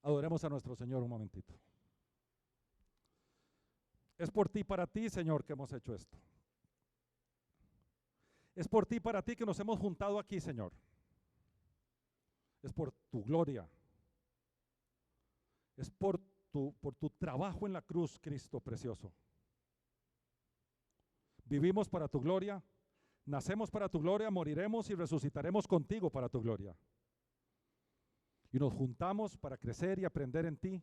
Adoremos a nuestro Señor un momentito. Es por ti, para ti, Señor, que hemos hecho esto. Es por ti, para ti, que nos hemos juntado aquí, Señor. Es por tu gloria. Es por tu trabajo en la cruz, Cristo precioso. Vivimos para tu gloria, nacemos para tu gloria, moriremos y resucitaremos contigo para tu gloria. Y nos juntamos para crecer y aprender en ti,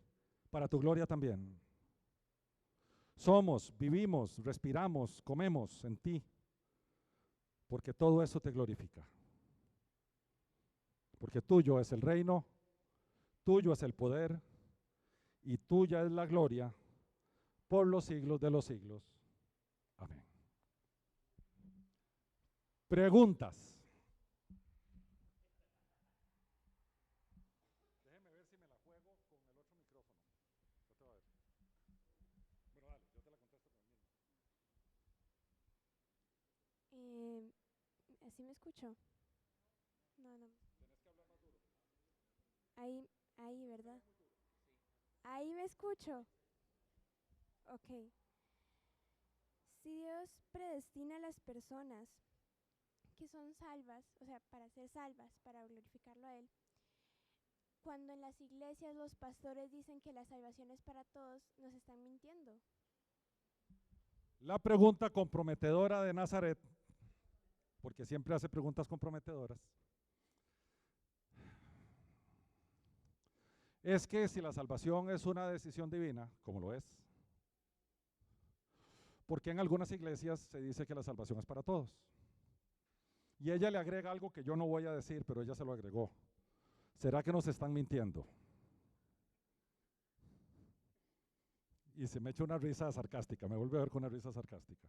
para tu gloria también. Somos, vivimos, respiramos, comemos en ti, porque todo eso te glorifica. Porque tuyo es el reino, tuyo es el poder, y tuya es la gloria por los siglos de los siglos. Amén. Preguntas. Déjeme ver si me la juego con el otro micrófono. Ya te voy a ver. Bueno, dale, yo te la contesto con el mismo. ¿Así me escucho? No. Tenés que hablar más duro. Ahí, ¿verdad? Ahí me escucho. Ok. Si Dios predestina a las personas que son salvas, o sea, para ser salvas, para glorificarlo a Él, cuando en las iglesias los pastores dicen que la salvación es para todos, nos están mintiendo. La pregunta comprometedora de Nazaret, porque siempre hace preguntas comprometedoras, es que si la salvación es una decisión divina, como lo es, porque en algunas iglesias se dice que la salvación es para todos. Y ella le agrega algo que yo no voy a decir, pero ella se lo agregó. ¿Será que nos están mintiendo? Y se me echa una risa sarcástica, me vuelve a ver con una risa sarcástica.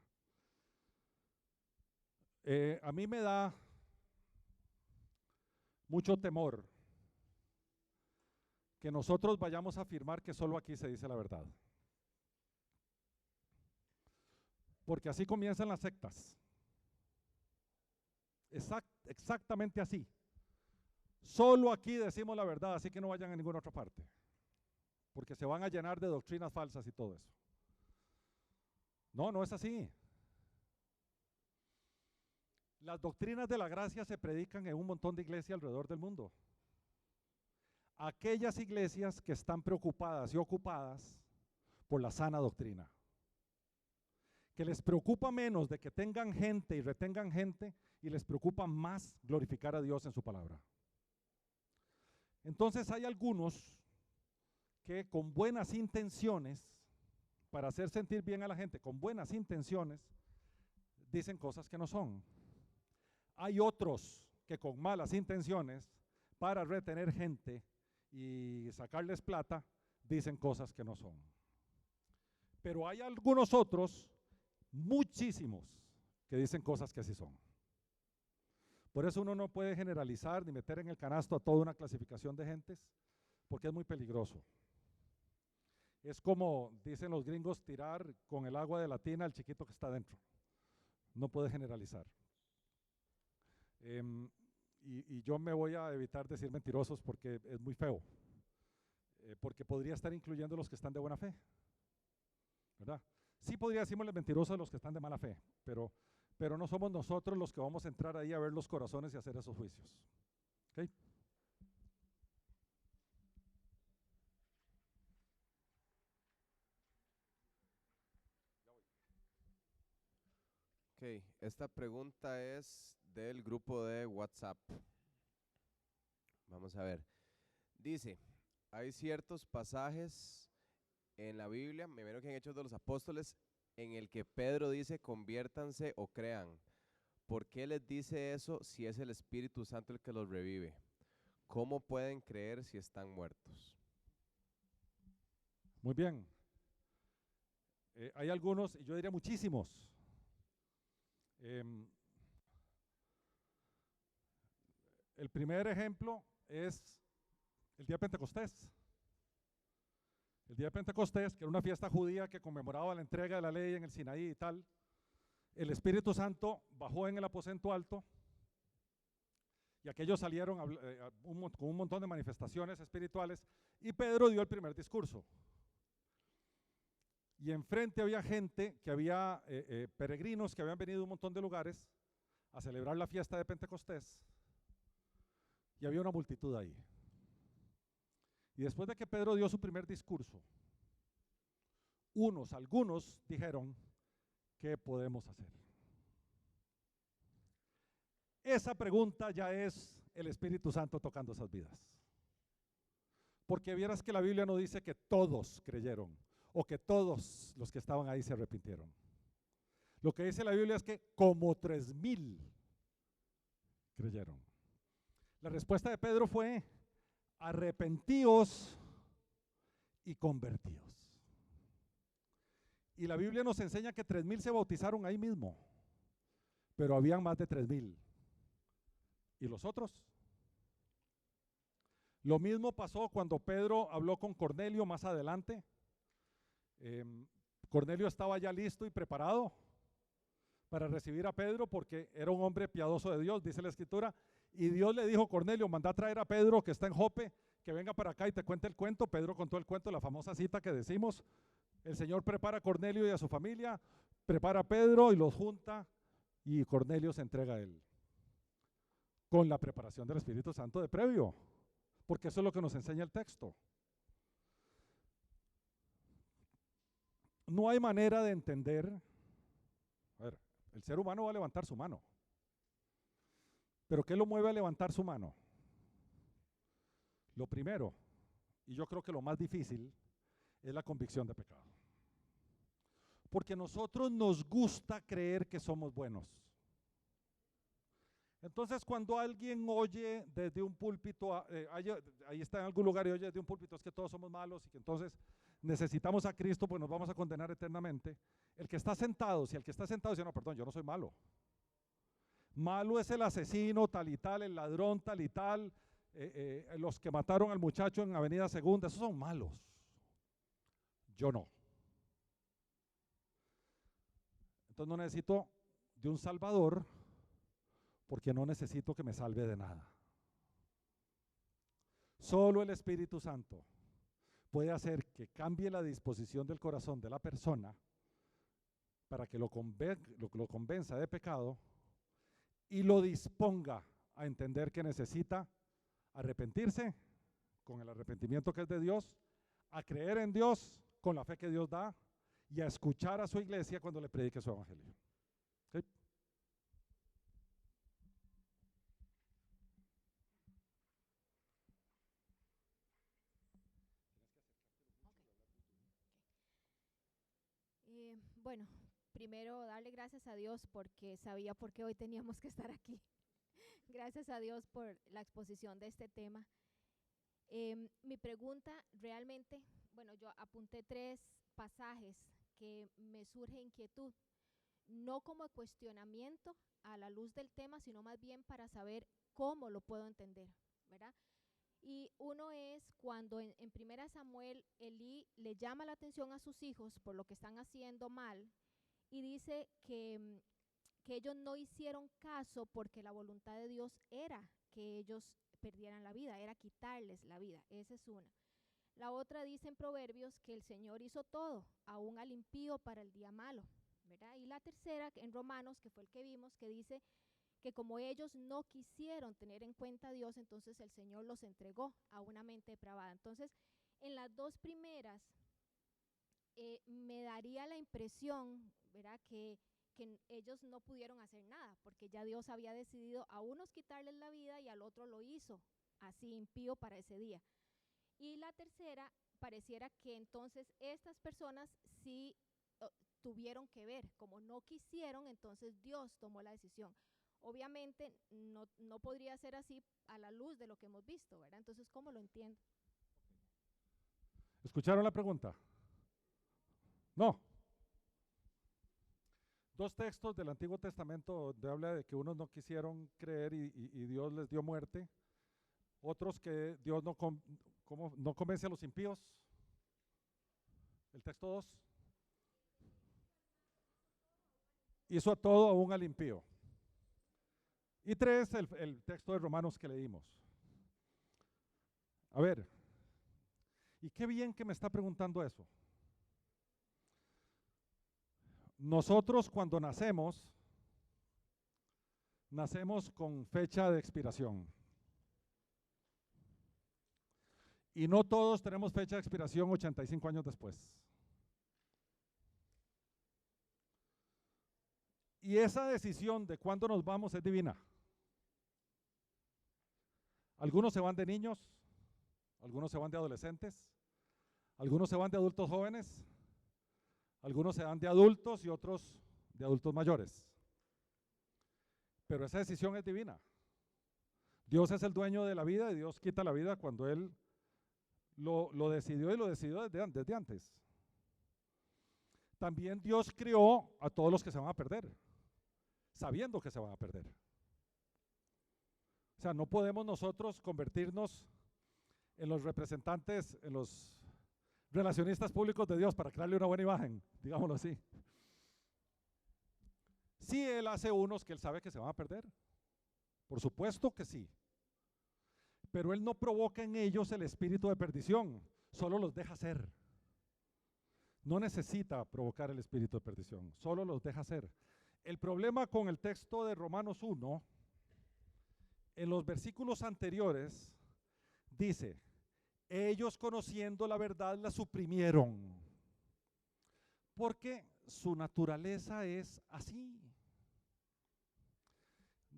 A mí me da mucho temor que nosotros vayamos a afirmar que solo aquí se dice la verdad. Porque así comienzan las sectas. Exactamente así. Solo aquí decimos la verdad, así que no vayan a ninguna otra parte. Porque se van a llenar de doctrinas falsas y todo eso. No, no es así. Las doctrinas de la gracia se predican en un montón de iglesias alrededor del mundo. Aquellas iglesias que están preocupadas y ocupadas por la sana doctrina, que les preocupa menos de que tengan gente y retengan gente, y les preocupa más glorificar a Dios en su palabra. Entonces hay algunos que con buenas intenciones, para hacer sentir bien a la gente, con buenas intenciones, dicen cosas que no son. Hay otros que con malas intenciones, para retener gente y sacarles plata, dicen cosas que no son. Pero hay algunos otros, muchísimos, que dicen cosas que sí son. Por eso uno no puede generalizar ni meter en el canasto a toda una clasificación de gentes, porque es muy peligroso. Es como dicen los gringos, tirar con el agua de la tina al chiquito que está dentro. No puede generalizar. Y yo me voy a evitar decir mentirosos porque es muy feo. Porque podría estar incluyendo los que están de buena fe, ¿verdad? Sí podría decirle mentirosos a los que están de mala fe, pero no somos nosotros los que vamos a entrar ahí a ver los corazones y hacer esos juicios. ¿Ok? Ok, esta pregunta es del grupo de WhatsApp. Vamos a ver. Dice, hay ciertos pasajes en la Biblia, me imagino que en Hechos de los Apóstoles, en el que Pedro dice, conviértanse o crean. ¿Por qué les dice eso si es el Espíritu Santo el que los revive? ¿Cómo pueden creer si están muertos? Muy bien. Hay algunos, y yo diría muchísimos. El primer ejemplo es el día de Pentecostés. El día de Pentecostés, que era una fiesta judía que conmemoraba la entrega de la ley en el Sinaí y tal, el Espíritu Santo bajó en el aposento alto Y aquellos salieron con un montón de manifestaciones espirituales y Pedro dio el primer discurso. Y enfrente había gente que había peregrinos que habían venido de un montón de lugares a celebrar la fiesta de Pentecostés y había una multitud ahí. Y después de que Pedro dio su primer discurso, algunos dijeron, ¿qué podemos hacer? Esa pregunta ya es el Espíritu Santo tocando esas vidas. Porque vieras que la Biblia no dice que todos creyeron o que todos los que estaban ahí se arrepintieron. Lo que dice la Biblia es que como 3,000 creyeron. La respuesta de Pedro fue, arrepentíos y convertíos. Y la Biblia nos enseña que 3,000 se bautizaron ahí mismo, pero habían más de 3,000. ¿Y los otros? Lo mismo pasó cuando Pedro habló con Cornelio más adelante. Cornelio estaba ya listo y preparado para recibir a Pedro porque era un hombre piadoso de Dios, dice la Escritura. Y Dios le dijo, Cornelio, manda a traer a Pedro que está en Jope, que venga para acá y te cuente el cuento. Pedro contó el cuento, la famosa cita que decimos. El Señor prepara a Cornelio y a su familia, prepara a Pedro y los junta y Cornelio se entrega a él. Con la preparación del Espíritu Santo de previo, porque eso es lo que nos enseña el texto. No hay manera de entender, a ver, el ser humano va a levantar su mano, pero ¿qué lo mueve a levantar su mano? Lo primero, y yo creo que lo más difícil, es la convicción de pecado. Porque a nosotros nos gusta creer que somos buenos. Entonces, cuando alguien oye desde un púlpito, ahí está en algún lugar y oye desde un púlpito, es que todos somos malos y que entonces necesitamos a Cristo, pues nos vamos a condenar eternamente. El que está sentado, si el que está sentado dice, no, perdón, yo no soy malo. Malo es el asesino tal y tal, el ladrón tal y tal, los que mataron al muchacho en Avenida Segunda, esos son malos. Yo no. Entonces no necesito de un salvador porque no necesito que me salve de nada. Solo el Espíritu Santo puede hacer que cambie la disposición del corazón de la persona para que lo convenza de pecado y lo disponga a entender que necesita arrepentirse con el arrepentimiento que es de Dios, a creer en Dios con la fe que Dios da y a escuchar a su iglesia cuando le predique su evangelio. ¿Sí? Bueno, primero darle gracias a Dios porque sabía por qué hoy teníamos que estar aquí. Gracias a Dios por la exposición de este tema. Mi pregunta realmente, bueno, yo apunté 3 pasajes que me surge inquietud, no como cuestionamiento a la luz del tema, sino más bien para saber cómo lo puedo entender, ¿verdad? Y uno es cuando en 1 Samuel Elí le llama la atención a sus hijos por lo que están haciendo mal y dice que ellos no hicieron caso porque la voluntad de Dios era que ellos perdieran la vida, era quitarles la vida. Esa es una. La otra dice en Proverbios que el Señor hizo todo, aún al impío para el día malo, ¿verdad? Y la tercera en Romanos, que fue el que vimos, que dice que como ellos no quisieron tener en cuenta a Dios, entonces el Señor los entregó a una mente depravada. Entonces, en las 2 primeras, me daría la impresión, ¿verdad?, que ellos no pudieron hacer nada, porque ya Dios había decidido a unos quitarles la vida y al otro lo hizo así impío para ese día. Y la tercera, pareciera que entonces estas personas sí tuvieron que ver, como no quisieron, entonces Dios tomó la decisión. Obviamente no podría ser así a la luz de lo que hemos visto, ¿verdad? Entonces, ¿cómo lo entiendo? ¿Escucharon la pregunta? No. 2 textos del Antiguo Testamento donde habla de que unos no quisieron creer y Dios les dio muerte, otros que Dios no convence a los impíos. El texto 2. Hizo a todo aún al impío. Y 3, el texto de Romanos que leímos. A ver, y qué bien que me está preguntando eso. Nosotros cuando nacemos con fecha de expiración. Y no todos tenemos fecha de expiración 85 años después. Y esa decisión de cuándo nos vamos es divina. Algunos se van de niños, algunos se van de adolescentes, algunos se van de adultos jóvenes, algunos se van de adultos y otros de adultos mayores. Pero esa decisión es divina. Dios es el dueño de la vida y Dios quita la vida cuando Él lo decidió, y lo decidió desde antes. También Dios crió a todos los que se van a perder, sabiendo que se van a perder. O sea, no podemos nosotros convertirnos en los representantes, en los relacionistas públicos de Dios para crearle una buena imagen, digámoslo así. Sí, Él hace unos que Él sabe que se van a perder, por supuesto que sí, pero Él no provoca en ellos el espíritu de perdición, solo los deja ser. No necesita provocar el espíritu de perdición, solo los deja ser. El problema con el texto de Romanos 1, en los versículos anteriores, dice, ellos conociendo la verdad la suprimieron, porque su naturaleza es así.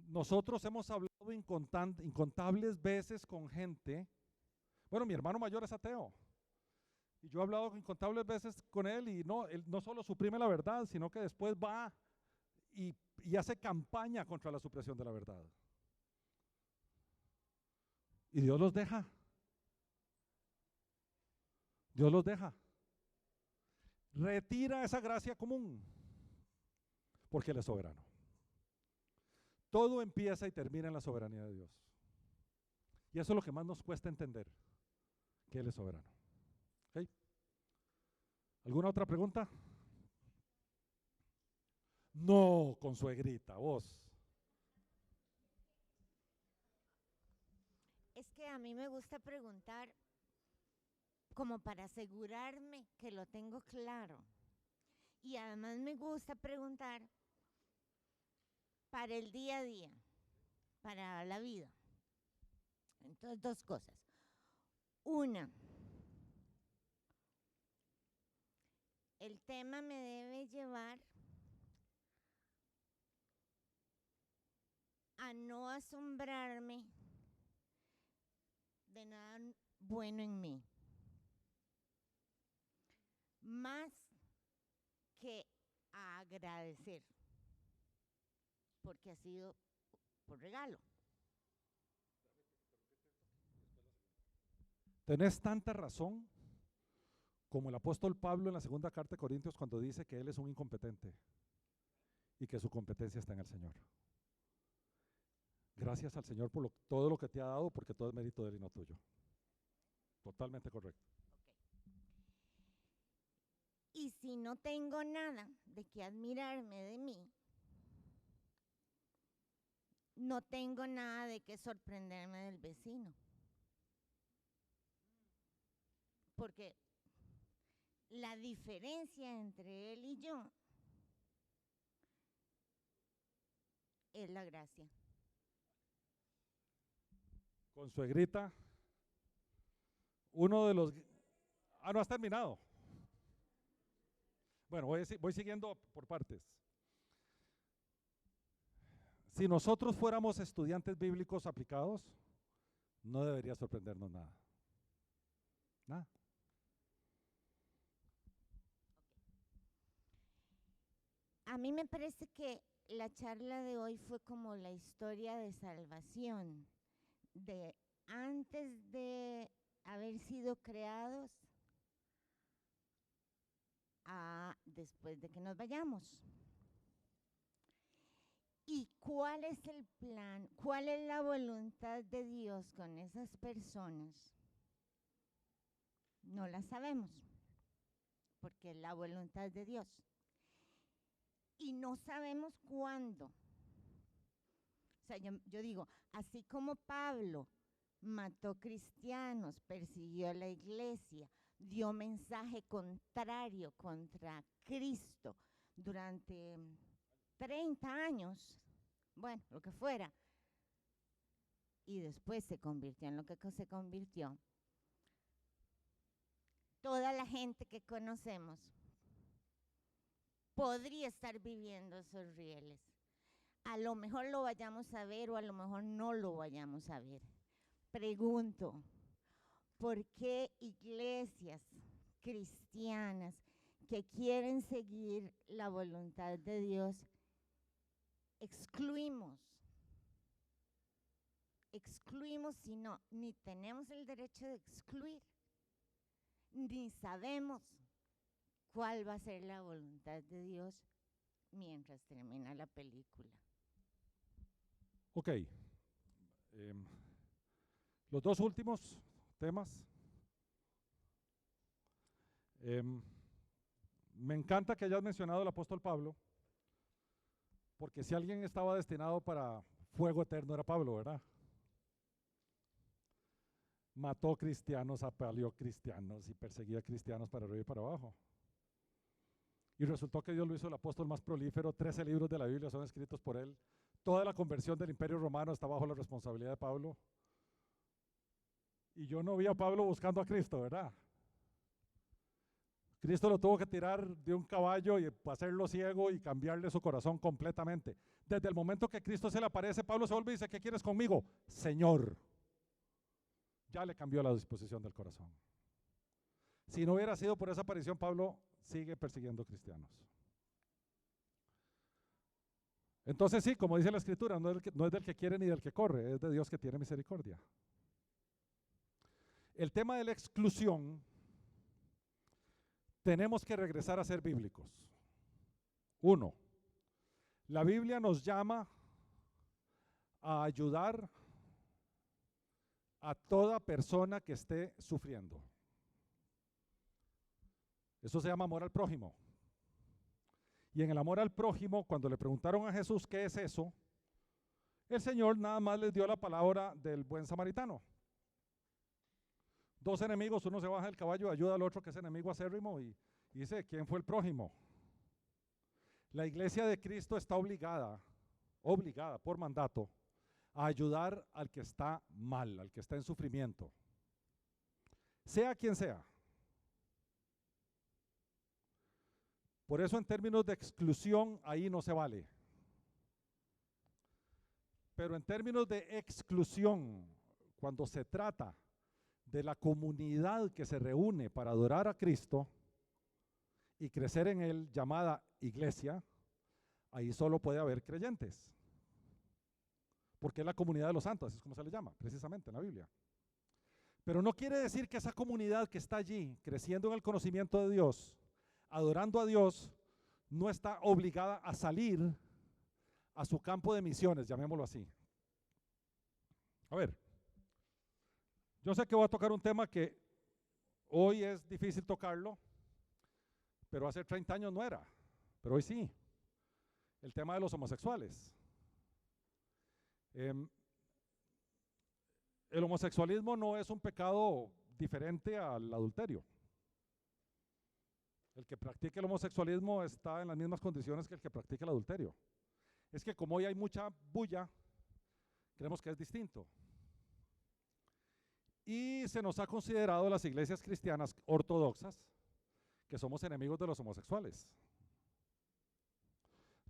Nosotros hemos hablado incontables veces con gente, bueno, mi hermano mayor es ateo, y yo he hablado incontables veces con él, y él no solo suprime la verdad, sino que después va y hace campaña contra la supresión de la verdad. Y Dios los deja. Dios los deja. Retira esa gracia común, porque Él es soberano. Todo empieza y termina en la soberanía de Dios. Y eso es lo que más nos cuesta entender, que Él es soberano. ¿Okay? ¿Alguna otra pregunta? No, consuegrita, vos. Es que a mí me gusta preguntar como para asegurarme que lo tengo claro. Y además me gusta preguntar para el día a día, para la vida. Entonces, dos cosas. Una, el tema me debe llevar a no asombrarme de nada bueno en mí, más que a agradecer, porque ha sido por regalo. Tenés tanta razón como el apóstol Pablo en la segunda carta de Corintios cuando dice que él es un incompetente y que su competencia está en el Señor. Gracias al Señor por todo lo que te ha dado, porque todo es mérito de Él y no tuyo. Totalmente correcto. Y si no tengo nada de que admirarme de mí, no tengo nada de que sorprenderme del vecino. Porque la diferencia entre él y yo es la gracia. Consuegrita, uno de los... no has terminado. Bueno, voy siguiendo por partes. Si nosotros fuéramos estudiantes bíblicos aplicados, no debería sorprendernos nada. Nada. A mí me parece que la charla de hoy fue como la historia de salvación, de antes de haber sido creados a después de que nos vayamos. ¿Y cuál es el plan? ¿Cuál es la voluntad de Dios con esas personas? No la sabemos, porque es la voluntad de Dios. Y no sabemos cuándo. O sea, yo digo, así como Pablo mató cristianos, persiguió a la iglesia, dio mensaje contrario contra Cristo durante 30 años, bueno, lo que fuera, y después se convirtió en lo que se convirtió. Toda la gente que conocemos podría estar viviendo esos rieles. A lo mejor lo vayamos a ver o a lo mejor no lo vayamos a ver. Pregunto, ¿por qué iglesias cristianas que quieren seguir la voluntad de Dios excluimos, si no, ni tenemos el derecho de excluir, ni sabemos cuál va a ser la voluntad de Dios mientras termina la película? Ok. Los dos últimos temas. Me encanta que hayas mencionado al apóstol Pablo, porque si alguien estaba destinado para fuego eterno era Pablo, ¿verdad? Mató cristianos, apaleó cristianos y perseguía cristianos para arriba y para abajo. Y resultó que Dios lo hizo el apóstol más prolífero. 13 libros de la Biblia son escritos por él. Toda la conversión del Imperio Romano está bajo la responsabilidad de Pablo. Y yo no vi a Pablo buscando a Cristo, ¿verdad? Cristo lo tuvo que tirar de un caballo y hacerlo ciego y cambiarle su corazón completamente. Desde el momento que Cristo se le aparece, Pablo se vuelve y dice, ¿qué quieres conmigo? Señor. Ya le cambió la disposición del corazón. Si no hubiera sido por esa aparición, Pablo sigue persiguiendo cristianos. Entonces sí, como dice la Escritura, no es del que quiere ni del que corre, es de Dios que tiene misericordia. El tema de la exclusión, tenemos que regresar a ser bíblicos. 1. La Biblia nos llama a ayudar a toda persona que esté sufriendo. Eso se llama amor al prójimo. Y en el amor al prójimo, cuando le preguntaron a Jesús qué es eso, el Señor nada más les dio la palabra del buen samaritano. 2 enemigos, uno se baja del caballo, ayuda al otro que es enemigo acérrimo y dice, ¿quién fue el prójimo? La iglesia de Cristo está obligada por mandato, a ayudar al que está mal, al que está en sufrimiento, sea quien sea. Por eso en términos de exclusión, ahí no se vale. Pero en términos de exclusión, cuando se trata de la comunidad que se reúne para adorar a Cristo y crecer en él, llamada iglesia, ahí solo puede haber creyentes. Porque es la comunidad de los santos, así es como se le llama, precisamente en la Biblia. Pero no quiere decir que esa comunidad que está allí, creciendo en el conocimiento de Dios, adorando a Dios, no está obligada a salir a su campo de misiones, llamémoslo así. A ver, yo sé que voy a tocar un tema que hoy es difícil tocarlo, pero hace 30 años no era, pero hoy sí. El tema de los homosexuales. El homosexualismo no es un pecado diferente al adulterio. El que practique el homosexualismo está en las mismas condiciones que el que practica el adulterio. Es que como hoy hay mucha bulla, creemos que es distinto. Y se nos ha considerado las iglesias cristianas ortodoxas que somos enemigos de los homosexuales.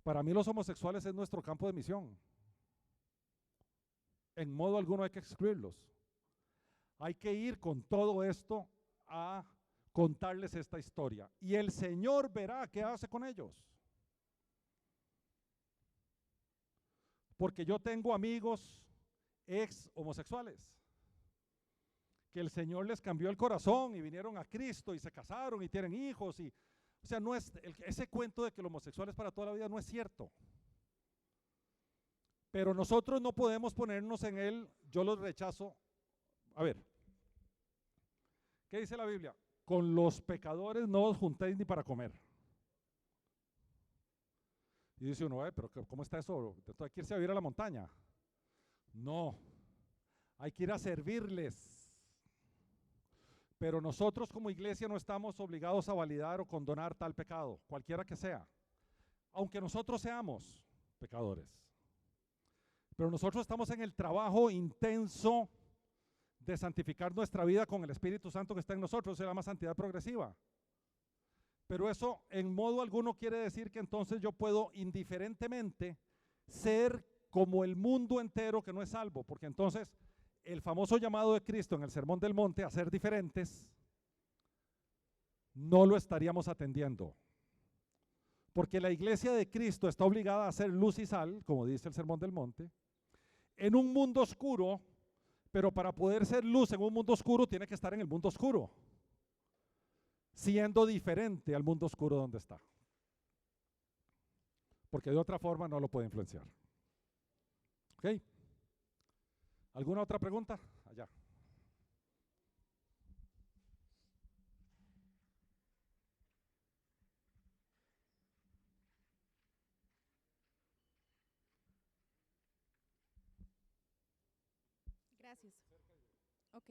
Para mí los homosexuales es nuestro campo de misión. En modo alguno hay que excluirlos. Hay que ir con todo esto a contarles esta historia. Y el Señor verá qué hace con ellos. Porque yo tengo amigos ex homosexuales que el Señor les cambió el corazón y vinieron a Cristo y se casaron y tienen hijos. O sea, no es, ese cuento de que el homosexual es para toda la vida no es cierto. Pero nosotros no podemos ponernos en él, yo los rechazo. A ver, ¿qué dice la Biblia? Con los pecadores no os juntéis ni para comer. Y dice uno, pero ¿cómo está eso? Entonces hay que irse a vivir a la montaña. No, hay que ir a servirles. Pero nosotros como iglesia no estamos obligados a validar o condonar tal pecado, cualquiera que sea, aunque nosotros seamos pecadores. Pero nosotros estamos en el trabajo intenso de santificar nuestra vida con el Espíritu Santo que está en nosotros, se llama santidad progresiva. Pero eso en modo alguno quiere decir que entonces yo puedo indiferentemente ser como el mundo entero que no es salvo, porque entonces el famoso llamado de Cristo en el Sermón del Monte a ser diferentes, no lo estaríamos atendiendo. Porque la iglesia de Cristo está obligada a ser luz y sal, como dice el Sermón del Monte, en un mundo oscuro, pero para poder ser luz en un mundo oscuro tiene que estar en el mundo oscuro, siendo diferente al mundo oscuro donde está. Porque de otra forma no lo puede influenciar. ¿Ok? ¿Alguna otra pregunta? Allá. Gracias. Ok.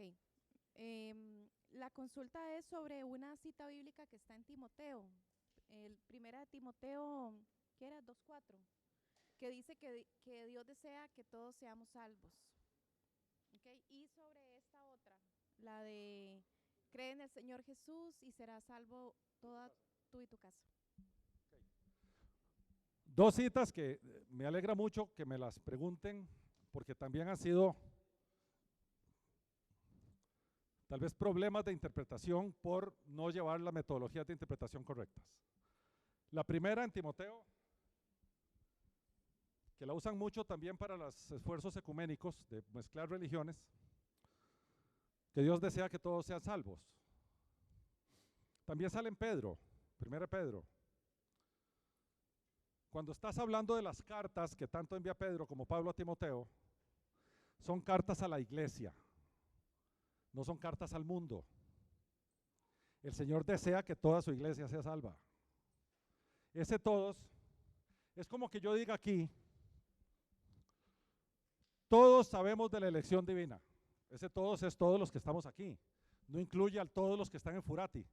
La consulta es sobre una cita bíblica que está en Timoteo. El primera de Timoteo, ¿qué era? 2:4, que dice que Dios desea que todos seamos salvos. Okay. Y sobre esta otra, la de cree en el Señor Jesús y serás salvo toda tú y tu casa. Dos citas que me alegra mucho que me las pregunten, porque también han sido tal vez problemas de interpretación por no llevar las metodologías de interpretación correctas. La primera en Timoteo, que la usan mucho también para los esfuerzos ecuménicos de mezclar religiones, que Dios desea que todos sean salvos. También sale en Pedro, 1 Pedro. Cuando estás hablando de las cartas que tanto envía Pedro como Pablo a Timoteo, son cartas a la iglesia, no son cartas al mundo. El Señor desea que toda su iglesia sea salva. Ese todos es como que yo diga aquí, todos sabemos de la elección divina. Ese todos es todos los que estamos aquí. No incluye a todos los que están en Furati.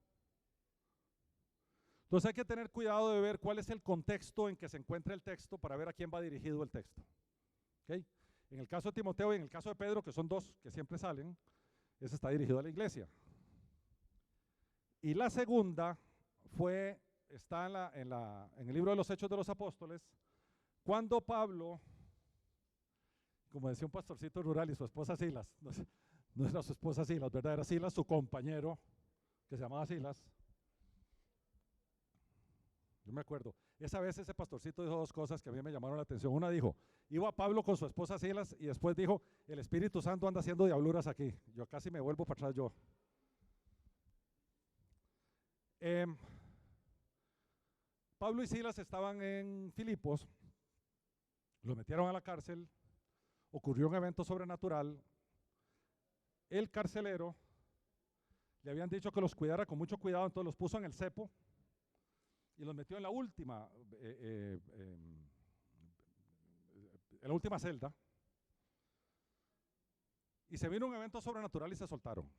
Entonces hay que tener cuidado de ver cuál es el contexto en que se encuentra el texto para ver a quién va dirigido el texto. ¿Okay? En el caso de Timoteo y en el caso de Pedro, que son dos que siempre salen, ese está dirigido a la iglesia. Y la segunda está en el libro de los Hechos de los Apóstoles, cuando Pablo, como decía un pastorcito rural y su esposa Silas, no era su esposa Silas, ¿verdad? Era Silas, su compañero, que se llamaba Silas. Yo me acuerdo, esa vez ese pastorcito dijo dos cosas que a mí me llamaron la atención. Una dijo, iba Pablo con su esposa Silas y después dijo, el Espíritu Santo anda haciendo diabluras aquí. Yo casi me vuelvo para atrás yo. Pablo y Silas estaban en Filipos, lo metieron a la cárcel, ocurrió un evento sobrenatural, el carcelero le habían dicho que los cuidara con mucho cuidado, entonces los puso en el cepo y los metió en la última celda, y se vino un evento sobrenatural y se soltaron.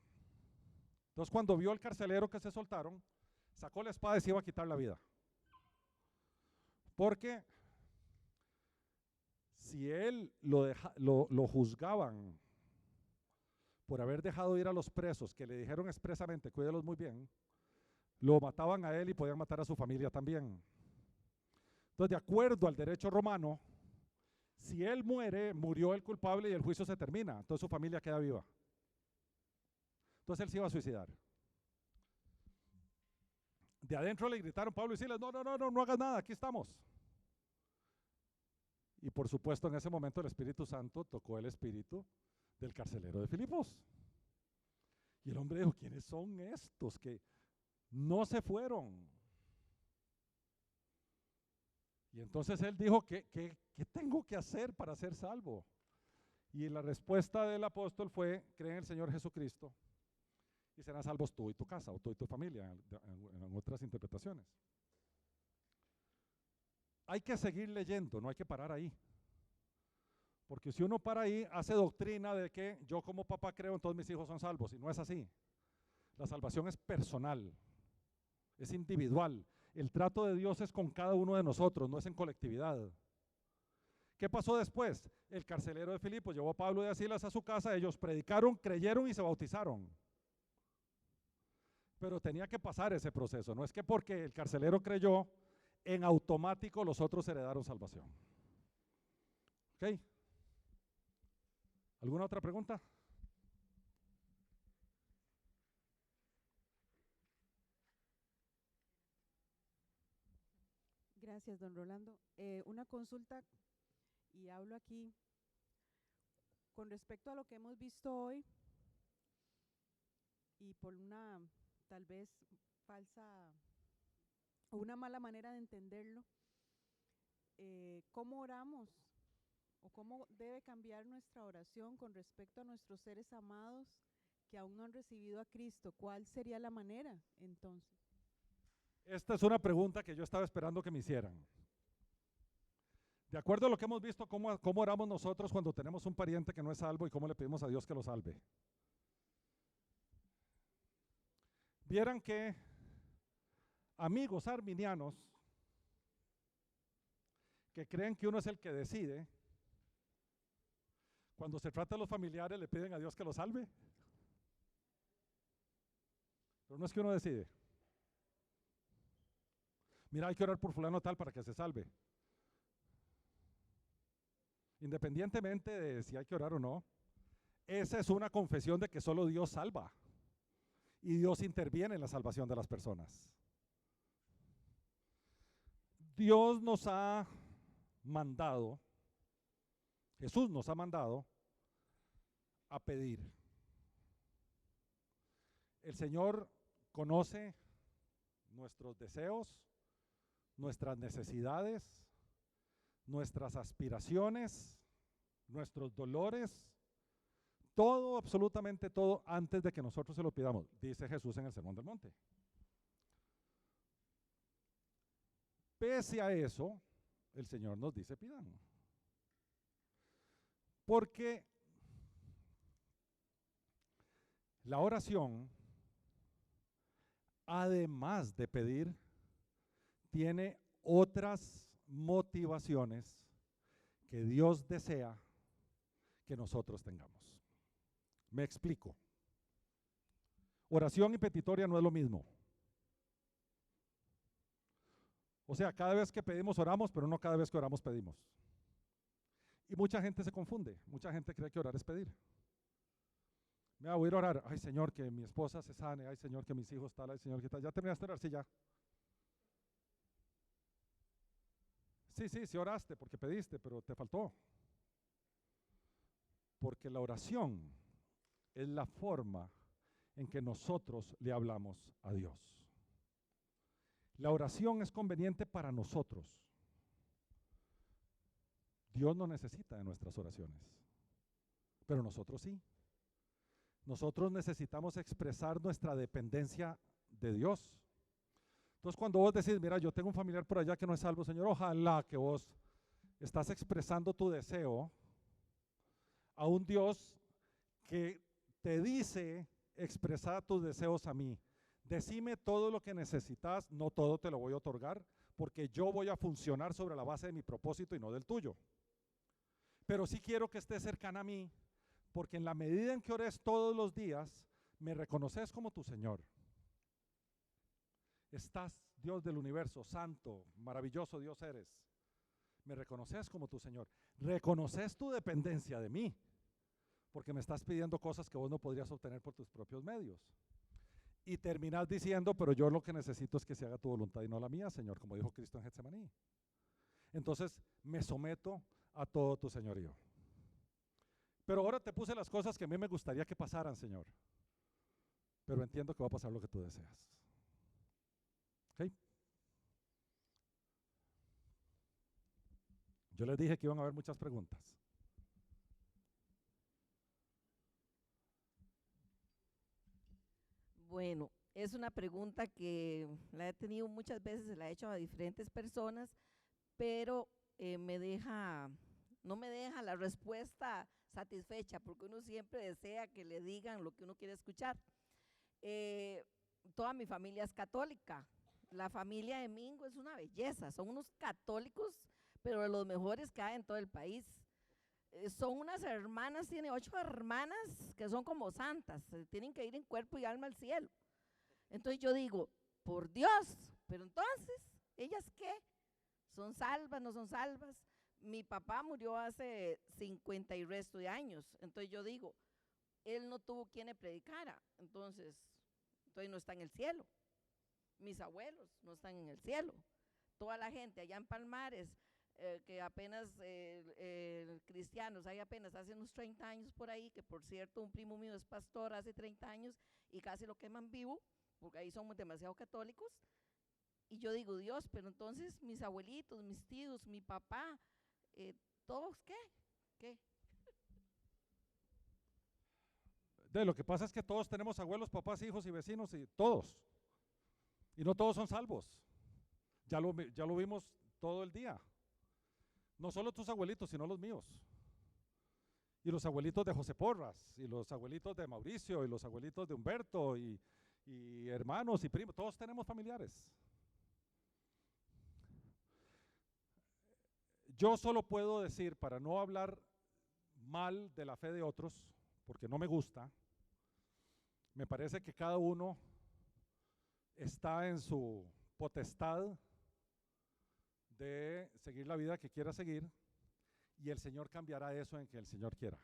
Entonces cuando vio el carcelero que se soltaron, sacó la espada y se iba a quitar la vida. Porque si él lo juzgaban por haber dejado ir a los presos, que le dijeron expresamente, cuídelos muy bien, lo mataban a él y podían matar a su familia también. Entonces, de acuerdo al derecho romano, si él muere, murió el culpable y el juicio se termina, entonces su familia queda viva. Entonces él se iba a suicidar. De adentro le gritaron Pablo y Silas, no hagas nada, aquí estamos. Y por supuesto en ese momento el Espíritu Santo tocó el espíritu del carcelero de Filipos. Y el hombre dijo, ¿quiénes son estos que no se fueron? Y entonces él dijo, ¿qué tengo que hacer para ser salvo? Y la respuesta del apóstol fue, cree en el Señor Jesucristo y serán salvos tú y tu casa, o tú y tu familia, en otras interpretaciones. Hay que seguir leyendo, no hay que parar ahí. Porque si uno para ahí, hace doctrina de que yo como papá creo, entonces mis hijos son salvos, y no es así. La salvación es personal, es individual. El trato de Dios es con cada uno de nosotros, no es en colectividad. ¿Qué pasó después? El carcelero de Filipos llevó a Pablo y a Silas a su casa, ellos predicaron, creyeron y se bautizaron. Pero tenía que pasar ese proceso, no es que porque el carcelero creyó, en automático los otros heredaron salvación. ¿Ok? ¿Alguna otra pregunta? Gracias, don Rolando. Una consulta, y hablo aquí con respecto a lo que hemos visto hoy y por una tal vez falsa o una mala manera de entenderlo. ¿Cómo oramos o cómo debe cambiar nuestra oración con respecto a nuestros seres amados que aún no han recibido a Cristo? ¿Cuál sería la manera entonces? Esta es una pregunta que yo estaba esperando que me hicieran. De acuerdo a lo que hemos visto, ¿cómo oramos nosotros cuando tenemos un pariente que no es salvo y cómo le pedimos a Dios que lo salve? Vieran que amigos arminianos que creen que uno es el que decide, cuando se trata de los familiares le piden a Dios que lo salve. Pero no es que uno decide. Mira, hay que orar por fulano tal para que se salve. Independientemente de si hay que orar o no, esa es una confesión de que solo Dios salva. Y Dios interviene en la salvación de las personas. Dios nos ha mandado, Jesús nos ha mandado a pedir. El Señor conoce nuestros deseos, nuestras necesidades, nuestras aspiraciones, nuestros dolores, todo, absolutamente todo, antes de que nosotros se lo pidamos, dice Jesús en el Sermón del Monte. Pese a eso, el Señor nos dice pidan. Porque la oración, además de pedir, tiene otras motivaciones que Dios desea que nosotros tengamos. Me explico. Oración y petitoria no es lo mismo. O sea, cada vez que pedimos oramos, pero no cada vez que oramos pedimos. Y mucha gente se confunde, mucha gente cree que orar es pedir. Mira, voy a ir a orar, ay Señor, que mi esposa se sane, ay Señor, que mis hijos tal, ay Señor, que tal. ¿Ya terminaste de orar? Sí, ya. Sí oraste porque pediste, pero te faltó. Porque la oración es la forma en que nosotros le hablamos a Dios. La oración es conveniente para nosotros. Dios no necesita de nuestras oraciones, pero nosotros sí. Nosotros necesitamos expresar nuestra dependencia de Dios. Entonces cuando vos decís, mira, yo tengo un familiar por allá que no es salvo, Señor, ojalá que vos estás expresando tu deseo a un Dios que te dice, expresar tus deseos a mí. Decime todo lo que necesitas, no todo te lo voy a otorgar, porque yo voy a funcionar sobre la base de mi propósito y no del tuyo. Pero sí quiero que estés cercana a mí, porque en la medida en que ores todos los días, me reconoces como tu Señor. Estás, Dios del universo, santo, maravilloso Dios eres. Me reconoces como tu Señor. Reconoces tu dependencia de mí, porque me estás pidiendo cosas que vos no podrías obtener por tus propios medios. Y terminas diciendo, pero yo lo que necesito es que se haga tu voluntad y no la mía, Señor, como dijo Cristo en Getsemaní. Entonces, me someto a todo tu señorío. Pero ahora te puse las cosas que a mí me gustaría que pasaran, Señor. Pero entiendo que va a pasar lo que tú deseas. ¿Ok? Yo les dije que iban a haber muchas preguntas. Bueno, es una pregunta que la he tenido muchas veces, se la he hecho a diferentes personas, pero me deja no me deja la respuesta satisfecha, porque uno siempre desea que le digan lo que uno quiere escuchar. Toda mi familia es católica. La familia de Mingo es una belleza, son unos católicos, pero de los mejores que hay en todo el país. Son unas hermanas, tiene 8 hermanas que son como santas, tienen que ir en cuerpo y alma al cielo. Entonces yo digo, por Dios, pero entonces, ¿ellas qué? ¿Son salvas, no son salvas? Mi papá murió hace 50 y resto de años, entonces yo digo, él no tuvo quien le predicara, entonces no está en el cielo. Mis abuelos no están en el cielo. Toda la gente allá en Palmares, que apenas cristianos, hay apenas hace unos 30 años por ahí, que por cierto un primo mío es pastor hace 30 años y casi lo queman vivo, porque ahí somos demasiado católicos. Y yo digo, Dios, pero entonces mis abuelitos, mis tíos, mi papá, ¿todos qué? ¿Qué? Lo que pasa es que todos tenemos abuelos, papás, hijos y vecinos, y todos. Y no todos son salvos. Ya lo vimos todo el día. No solo tus abuelitos, sino los míos. Y los abuelitos de José Porras, y los abuelitos de Mauricio, y los abuelitos de Humberto, y hermanos y primos, todos tenemos familiares. Yo solo puedo decir, para no hablar mal de la fe de otros, porque no me gusta, me parece que cada uno está en su potestad de seguir la vida que quiera seguir, y el Señor cambiará eso en que el Señor quiera.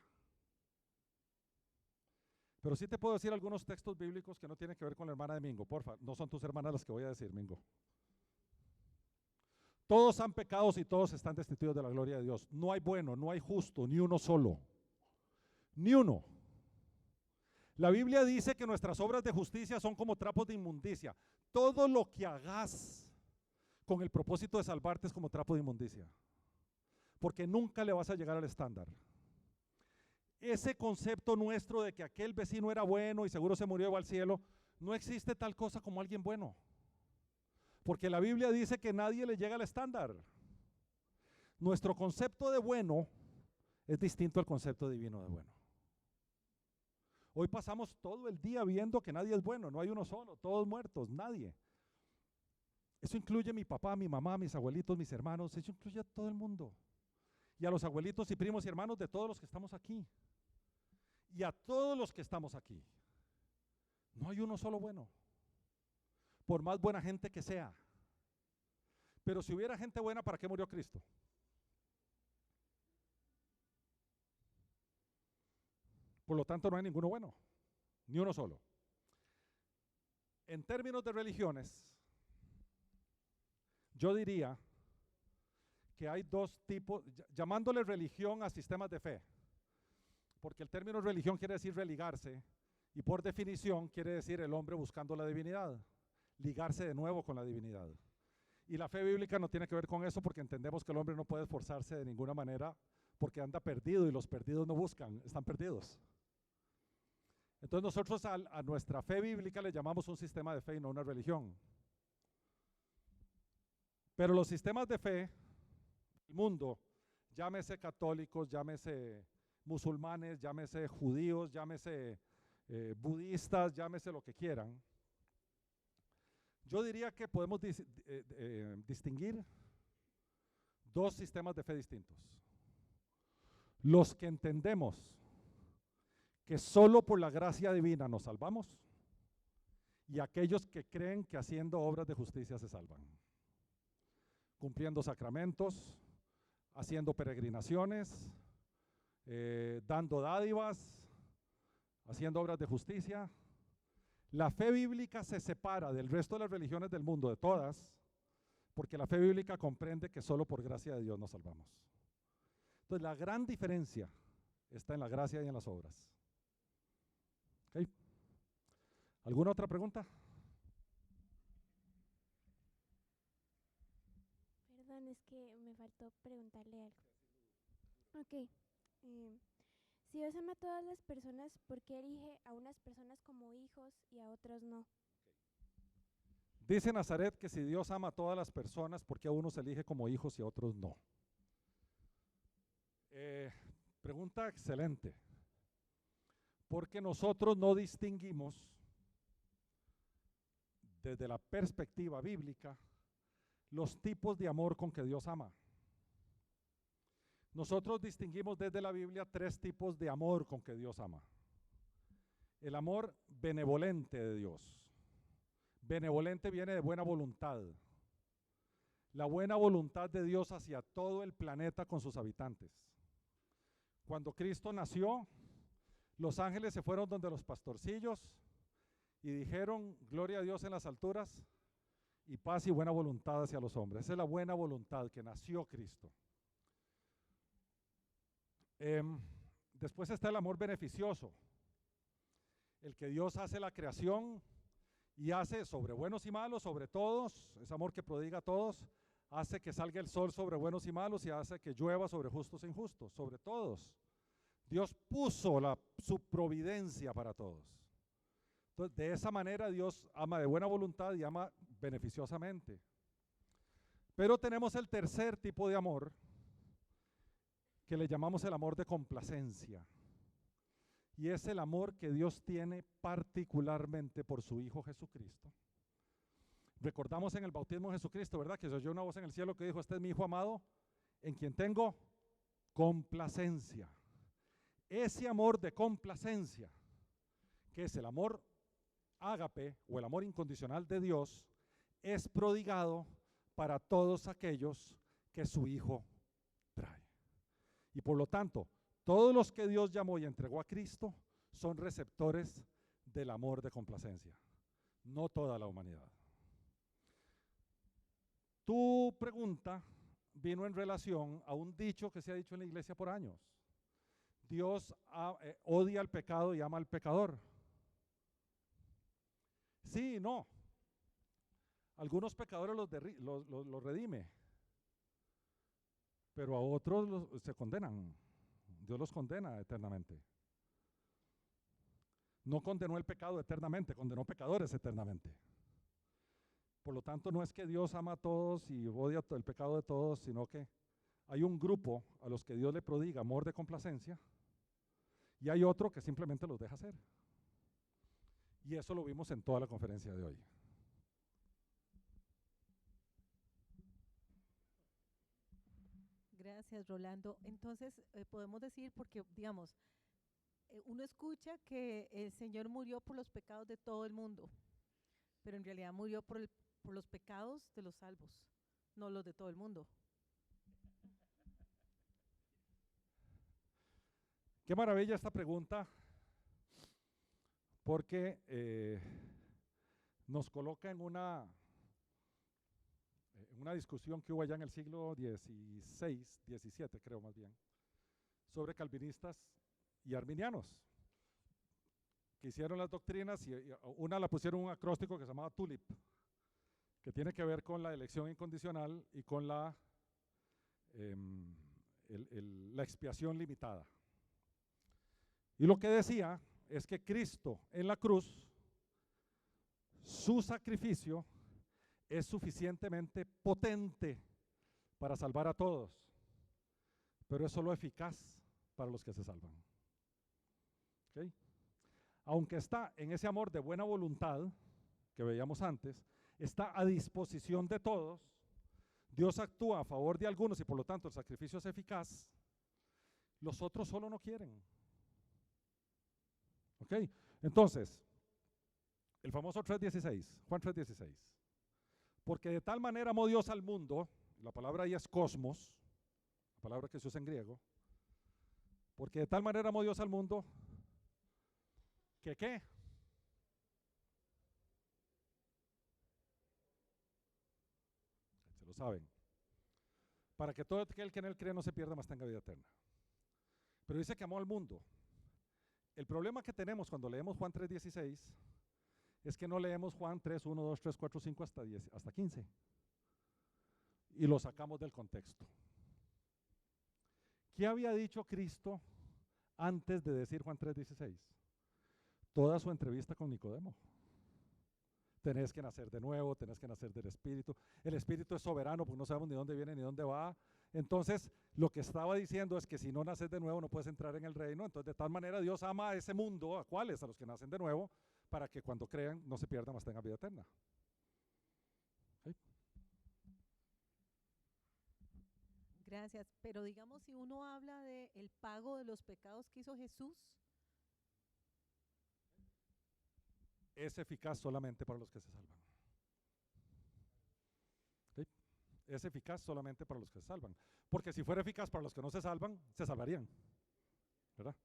Pero sí te puedo decir algunos textos bíblicos que no tienen que ver con la hermana de Mingo, porfa, no son tus hermanas las que voy a decir, Mingo. Todos han pecado y todos están destituidos de la gloria de Dios. No hay bueno, no hay justo, ni uno solo. Ni uno. La Biblia dice que nuestras obras de justicia son como trapos de inmundicia. Todo lo que hagas con el propósito de salvarte es como trapo de inmundicia. Porque nunca le vas a llegar al estándar. Ese concepto nuestro de que aquel vecino era bueno y seguro se murió y va al cielo, no existe tal cosa como alguien bueno. Porque la Biblia dice que nadie le llega al estándar. Nuestro concepto de bueno es distinto al concepto divino de bueno. Hoy pasamos todo el día viendo que nadie es bueno, no hay uno solo, todos muertos, nadie. Eso incluye a mi papá, a mi mamá, a mis abuelitos, mis hermanos, eso incluye a todo el mundo. Y a los abuelitos y primos y hermanos de todos los que estamos aquí. Y a todos los que estamos aquí. No hay uno solo bueno. Por más buena gente que sea. Pero si hubiera gente buena, ¿para qué murió Cristo? Por lo tanto, no hay ninguno bueno, ni uno solo. En términos de religiones, yo diría que hay dos tipos, llamándole religión a sistemas de fe, porque el término religión quiere decir religarse, y por definición quiere decir el hombre buscando la divinidad, ligarse de nuevo con la divinidad. Y la fe bíblica no tiene que ver con eso, porque entendemos que el hombre no puede esforzarse de ninguna manera, porque anda perdido y los perdidos no buscan, están perdidos. Entonces nosotros a nuestra fe bíblica le llamamos un sistema de fe y no una religión. Pero los sistemas de fe, el mundo, llámese católicos, llámese musulmanes, llámese judíos, llámese budistas, llámese lo que quieran, yo diría que podemos distinguir dos sistemas de fe distintos. Los que entendemos que solo por la gracia divina nos salvamos, y aquellos que creen que haciendo obras de justicia se salvan. Cumpliendo sacramentos, haciendo peregrinaciones, dando dádivas, haciendo obras de justicia. La fe bíblica se separa del resto de las religiones del mundo, de todas, porque la fe bíblica comprende que solo por gracia de Dios nos salvamos. Entonces la gran diferencia está en la gracia y en las obras. ¿Okay? ¿Alguna otra pregunta? Perdón, es que me faltó preguntarle algo. Ok. Si Dios ama a todas las personas, ¿por qué elige a unas personas como hijos y a otros no? Dice Nazaret que si Dios ama a todas las personas, ¿por qué a unos elige como hijos y a otros no? Pregunta excelente. Porque nosotros no distinguimos desde la perspectiva bíblica los tipos de amor con que Dios ama. Nosotros distinguimos desde la Biblia 3 tipos de amor con que Dios ama. El amor benevolente de Dios. Benevolente viene de buena voluntad. La buena voluntad de Dios hacia todo el planeta con sus habitantes. Cuando Cristo nació, los ángeles se fueron donde los pastorcillos y dijeron, gloria a Dios en las alturas y paz y buena voluntad hacia los hombres. Esa es la buena voluntad que nació Cristo. Después está el amor beneficioso, el que Dios hace la creación y hace sobre buenos y malos, sobre todos, es amor que prodiga a todos, hace que salga el sol sobre buenos y malos y hace que llueva sobre justos e injustos, sobre todos. Dios puso su providencia para todos. Entonces, de esa manera Dios ama de buena voluntad y ama beneficiosamente. Pero tenemos el tercer tipo de amor, que le llamamos el amor de complacencia. Y es el amor que Dios tiene particularmente por su Hijo Jesucristo. Recordamos en el bautismo de Jesucristo, ¿verdad? Que se oyó una voz en el cielo que dijo, este es mi Hijo amado, en quien tengo complacencia. Ese amor de complacencia, que es el amor ágape o el amor incondicional de Dios, es prodigado para todos aquellos que su Hijo trae. Y por lo tanto, todos los que Dios llamó y entregó a Cristo son receptores del amor de complacencia, no toda la humanidad. Tu pregunta vino en relación a un dicho que se ha dicho en la iglesia por años. Dios odia al pecado y ama al pecador. Sí y no. Algunos pecadores los redime, pero a otros se condenan. Dios los condena eternamente. No condenó el pecado eternamente, condenó pecadores eternamente. Por lo tanto, no es que Dios ama a todos y odia el pecado de todos, sino que hay un grupo a los que Dios le prodiga amor de complacencia y hay otro que simplemente los deja hacer. Y eso lo vimos en toda la conferencia de hoy. Gracias, Rolando. Entonces, podemos decir, porque, digamos, uno escucha que el Señor murió por los pecados de todo el mundo, pero en realidad murió por los pecados de los salvos, no los de todo el mundo. Qué maravilla esta pregunta, porque nos coloca en una discusión que hubo allá en el siglo XVI, XVII creo más bien, sobre calvinistas y arminianos, que hicieron las doctrinas y una la pusieron un acróstico que se llamaba TULIP, que tiene que ver con la elección incondicional y con la expiación limitada. Y lo que decía es que Cristo en la cruz, su sacrificio es suficientemente potente para salvar a todos, pero es solo eficaz para los que se salvan. ¿Okay? Aunque está en ese amor de buena voluntad que veíamos antes, está a disposición de todos, Dios actúa a favor de algunos y por lo tanto el sacrificio es eficaz, los otros solo no quieren. ¿Ok? Entonces, el famoso 3:16, Juan 3:16. Porque de tal manera amó Dios al mundo, la palabra ahí es cosmos, la palabra que se usa en griego, porque de tal manera amó Dios al mundo, que ¿qué? Se lo saben. Para que todo aquel que en él cree no se pierda, mas tenga vida eterna. Pero dice que amó al mundo. El problema que tenemos cuando leemos Juan 3:16 es que no leemos Juan 3, 1, 2, 3, 4, 5 hasta 15 y lo sacamos del contexto. ¿Qué había dicho Cristo antes de decir Juan 3:16? Toda su entrevista con Nicodemo. Tenés que nacer de nuevo, tenés que nacer del Espíritu. El Espíritu es soberano porque no sabemos ni dónde viene ni dónde va. Entonces, lo que estaba diciendo es que si no naces de nuevo no puedes entrar en el reino. Entonces, de tal manera Dios ama a ese mundo, ¿a cuáles? A los que nacen de nuevo, para que cuando crean no se pierdan, mas tengan vida eterna. ¿Sí? Gracias. Pero digamos, si uno habla de el pago de los pecados que hizo Jesús, Es eficaz solamente para los que se salvan. ¿Sí? Es eficaz solamente para los que se salvan. Porque si fuera eficaz para los que no se salvan, se salvarían. ¿Verdad?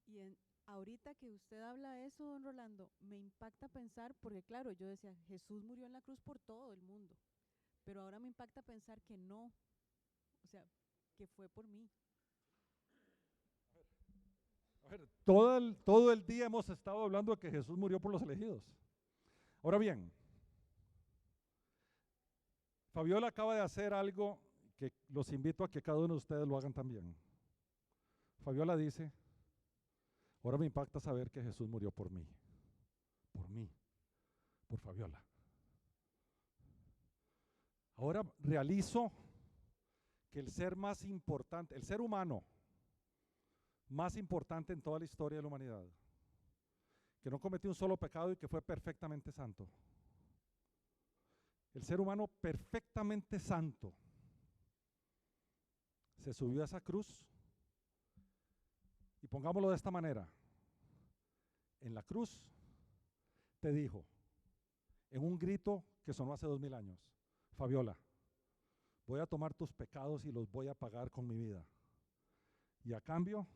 Y ahorita que usted habla de eso, don Rolando, me impacta pensar, porque claro, yo decía, Jesús murió en la cruz por todo el mundo, pero ahora me impacta pensar que no, o sea, que fue por mí. A ver, todo el día hemos estado hablando de que Jesús murió por los elegidos. Ahora bien, Fabiola acaba de hacer algo que los invito a que cada uno de ustedes lo hagan también. Fabiola dice, ahora me impacta saber que Jesús murió por mí, por Fabiola. Ahora realizo que el ser más importante, el ser humano más importante en toda la historia de la humanidad, que no cometió un solo pecado y que fue perfectamente santo. El ser humano perfectamente santo se subió a esa cruz y pongámoslo de esta manera, en la cruz te dijo, en un grito que sonó hace 2000 años, Fabiola, voy a tomar tus pecados y los voy a pagar con mi vida. Y a cambio,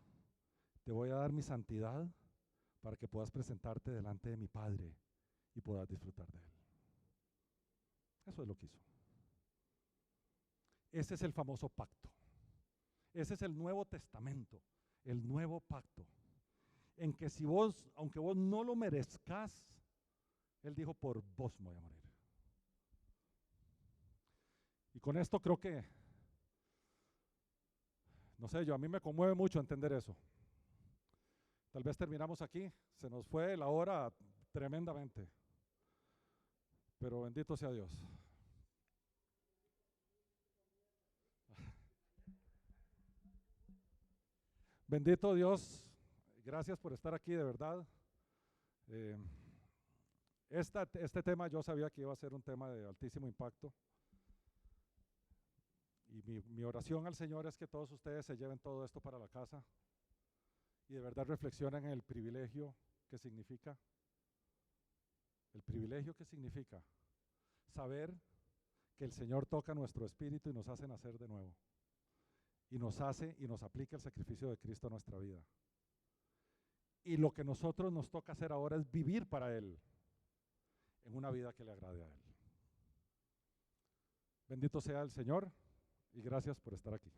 te voy a dar mi santidad para que puedas presentarte delante de mi Padre y puedas disfrutar de Él. Eso es lo que hizo. Ese es el famoso pacto. Ese es el Nuevo Testamento, el nuevo pacto. En que si vos, aunque vos no lo merezcas, Él dijo, por vos me voy a morir. Y con esto creo que, no sé, a mí me conmueve mucho entender eso. Tal vez terminamos aquí, se nos fue la hora tremendamente, pero bendito sea Dios. Bendito Dios, gracias por estar aquí de verdad. Este tema yo sabía que iba a ser un tema de altísimo impacto. Y mi oración al Señor es que todos ustedes se lleven todo esto para la casa y de verdad reflexionen en el privilegio que significa saber que el Señor toca nuestro espíritu y nos hace nacer de nuevo. Y nos aplica el sacrificio de Cristo a nuestra vida. Y lo que nosotros nos toca hacer ahora es vivir para Él, en una vida que le agrade a Él. Bendito sea el Señor y gracias por estar aquí.